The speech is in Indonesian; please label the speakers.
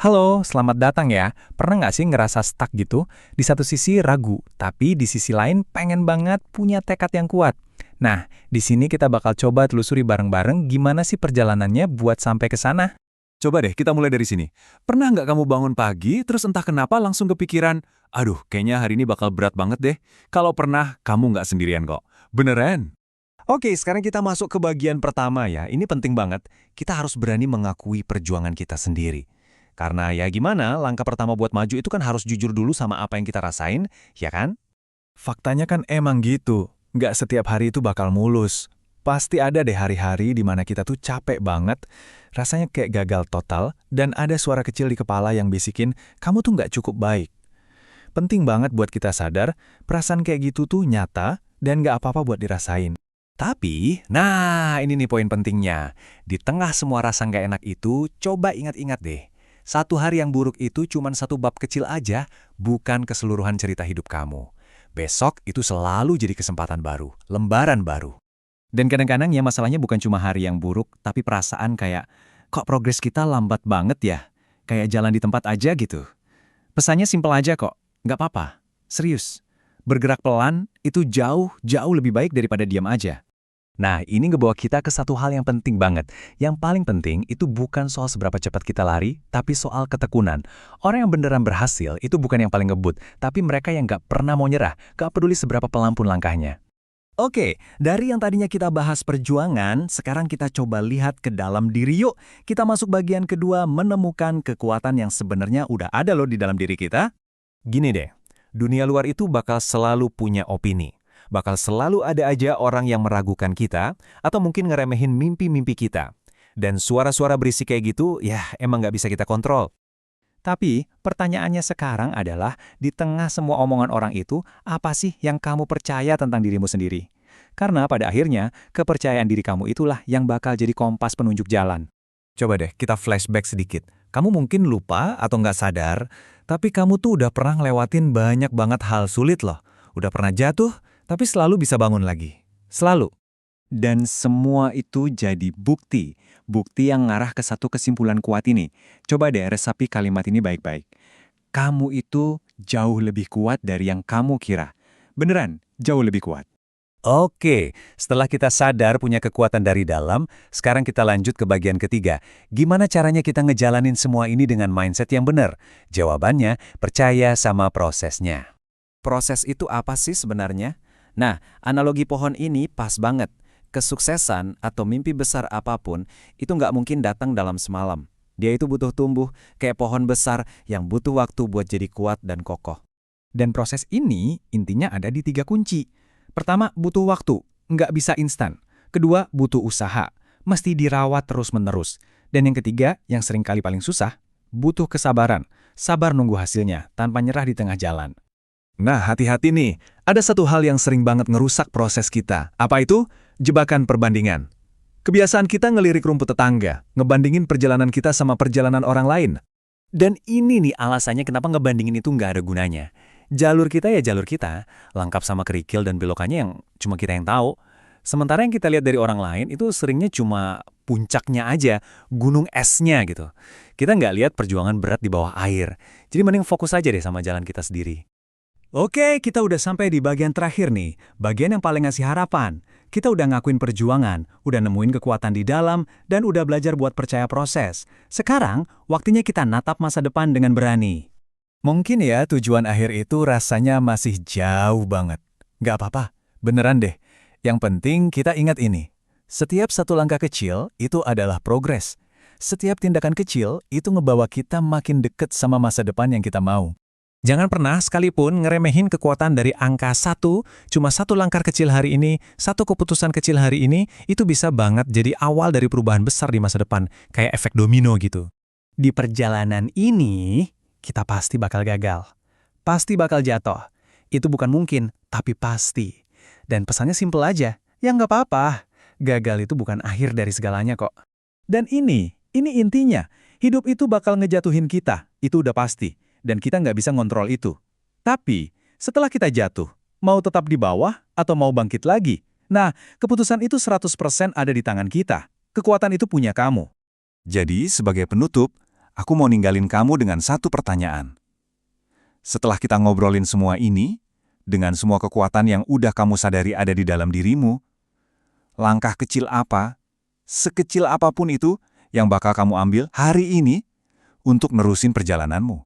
Speaker 1: Halo, selamat datang ya. Pernah nggak sih ngerasa stuck gitu? Di satu sisi ragu, tapi di sisi lain pengen banget punya tekad yang kuat. Nah, di sini kita bakal coba telusuri bareng-bareng gimana sih perjalanannya buat sampai ke sana.
Speaker 2: Coba deh kita mulai dari sini. Pernah nggak kamu bangun pagi, terus entah kenapa langsung kepikiran, aduh kayaknya hari ini bakal berat banget deh. Kalau pernah, kamu nggak sendirian kok. Beneran?
Speaker 3: Oke, sekarang kita masuk ke bagian pertama ya. Ini penting banget. Kita harus berani mengakui perjuangan kita sendiri. Karena ya gimana, langkah pertama buat maju itu kan harus jujur dulu sama apa yang kita rasain, ya kan?
Speaker 1: Faktanya kan emang gitu. Nggak setiap hari itu bakal mulus. Pasti ada deh hari-hari di mana kita tuh capek banget, rasanya kayak gagal total, dan ada suara kecil di kepala yang bisikin, kamu tuh nggak cukup baik. Penting banget buat kita sadar, perasaan kayak gitu tuh nyata, dan nggak apa-apa buat dirasain. Tapi, nah ini nih poin pentingnya. Di tengah semua rasa nggak enak itu, coba ingat-ingat deh. Satu hari yang buruk itu cuma satu bab kecil aja, bukan keseluruhan cerita hidup kamu. Besok itu selalu jadi kesempatan baru, lembaran baru. Dan kadang-kadang ya masalahnya bukan cuma hari yang buruk, tapi perasaan kayak, kok progres kita lambat banget ya? Kayak jalan di tempat aja gitu. Pesannya simpel aja kok, nggak apa-apa. Serius. Bergerak pelan itu jauh lebih baik daripada diam aja. Nah, ini ngebawa kita ke satu hal yang penting banget. Yang paling penting itu bukan soal seberapa cepat kita lari, tapi soal ketekunan. Orang yang beneran berhasil itu bukan yang paling ngebut, tapi mereka yang nggak pernah mau nyerah, nggak peduli seberapa pelan pun langkahnya.
Speaker 3: Oke, dari yang tadinya kita bahas perjuangan, sekarang kita coba lihat ke dalam diri yuk. Kita masuk bagian kedua, menemukan kekuatan yang sebenarnya udah ada loh di dalam diri kita.
Speaker 4: Gini deh, dunia luar itu bakal selalu punya opini. Bakal selalu ada aja orang yang meragukan kita, atau mungkin ngeremehin mimpi-mimpi kita. Dan suara-suara berisik kayak gitu, ya emang nggak bisa kita kontrol.
Speaker 1: Tapi, pertanyaannya sekarang adalah, di tengah semua omongan orang itu, apa sih yang kamu percaya tentang dirimu sendiri? Karena pada akhirnya, kepercayaan diri kamu itulah yang bakal jadi kompas penunjuk jalan.
Speaker 4: Coba deh kita flashback sedikit. Kamu mungkin lupa atau nggak sadar, tapi kamu tuh udah pernah ngelewatin banyak banget hal sulit loh. Udah pernah jatuh, tapi selalu bisa bangun lagi. Selalu.
Speaker 3: Dan semua itu jadi bukti. Bukti yang ngarah ke satu kesimpulan kuat ini. Coba deh resapi kalimat ini baik-baik. Kamu itu jauh lebih kuat dari yang kamu kira. Beneran, jauh lebih kuat.
Speaker 4: Oke, setelah kita sadar punya kekuatan dari dalam, sekarang kita lanjut ke bagian ketiga. Gimana caranya kita ngejalanin semua ini dengan mindset yang benar? Jawabannya, percaya sama prosesnya.
Speaker 3: Proses itu apa sih sebenarnya? Nah, analogi pohon ini pas banget. Kesuksesan atau mimpi besar apapun itu nggak mungkin datang dalam semalam. Dia itu butuh tumbuh kayak pohon besar yang butuh waktu buat jadi kuat dan kokoh.
Speaker 1: Dan proses ini intinya ada di 3 kunci. Pertama, butuh waktu, nggak bisa instan. Kedua, butuh usaha, mesti dirawat terus-menerus. Dan yang ketiga, yang seringkali paling susah, butuh kesabaran. Sabar nunggu hasilnya, tanpa nyerah di tengah jalan.
Speaker 4: Nah, hati-hati nih. Ada satu hal yang sering banget ngerusak proses kita. Apa itu? Jebakan perbandingan. Kebiasaan kita ngelirik rumput tetangga, ngebandingin perjalanan kita sama perjalanan orang lain.
Speaker 3: Dan ini nih alasannya kenapa ngebandingin itu nggak ada gunanya. Jalur kita ya jalur kita, lengkap sama kerikil dan belokannya yang cuma kita yang tahu. Sementara yang kita lihat dari orang lain itu seringnya cuma puncaknya aja, gunung esnya gitu. Kita nggak lihat perjuangan berat di bawah air. Jadi mending fokus aja deh sama jalan kita sendiri.
Speaker 1: Oke, kita udah sampai di bagian terakhir nih. Bagian yang paling ngasih harapan. Kita udah ngakuin perjuangan, udah nemuin kekuatan di dalam, dan udah belajar buat percaya proses. Sekarang, waktunya kita natap masa depan dengan berani. Mungkin ya tujuan akhir itu rasanya masih jauh banget. Nggak apa-apa, beneran deh. Yang penting kita ingat ini. Setiap satu langkah kecil itu adalah progres. Setiap tindakan kecil itu ngebawa kita makin deket sama masa depan yang kita mau. Jangan pernah sekalipun ngeremehin kekuatan dari angka 1, cuma satu langkah kecil hari ini, satu keputusan kecil hari ini, itu bisa banget jadi awal dari perubahan besar di masa depan, kayak efek domino gitu. Di perjalanan ini, kita pasti bakal gagal. Pasti bakal jatuh. Itu bukan mungkin, tapi pasti. Dan pesannya simpel aja, ya nggak apa-apa. Gagal itu bukan akhir dari segalanya kok. Dan ini intinya, hidup itu bakal ngejatuhin kita, itu udah pasti. Dan kita nggak bisa ngontrol itu. Tapi, setelah kita jatuh, mau tetap di bawah atau mau bangkit lagi? Nah, keputusan itu 100% ada di tangan kita. Kekuatan itu punya kamu.
Speaker 2: Jadi, sebagai penutup, aku mau ninggalin kamu dengan satu pertanyaan. Setelah kita ngobrolin semua ini, dengan semua kekuatan yang udah kamu sadari ada di dalam dirimu, langkah kecil apa, sekecil apapun itu, yang bakal kamu ambil hari ini untuk nerusin perjalananmu?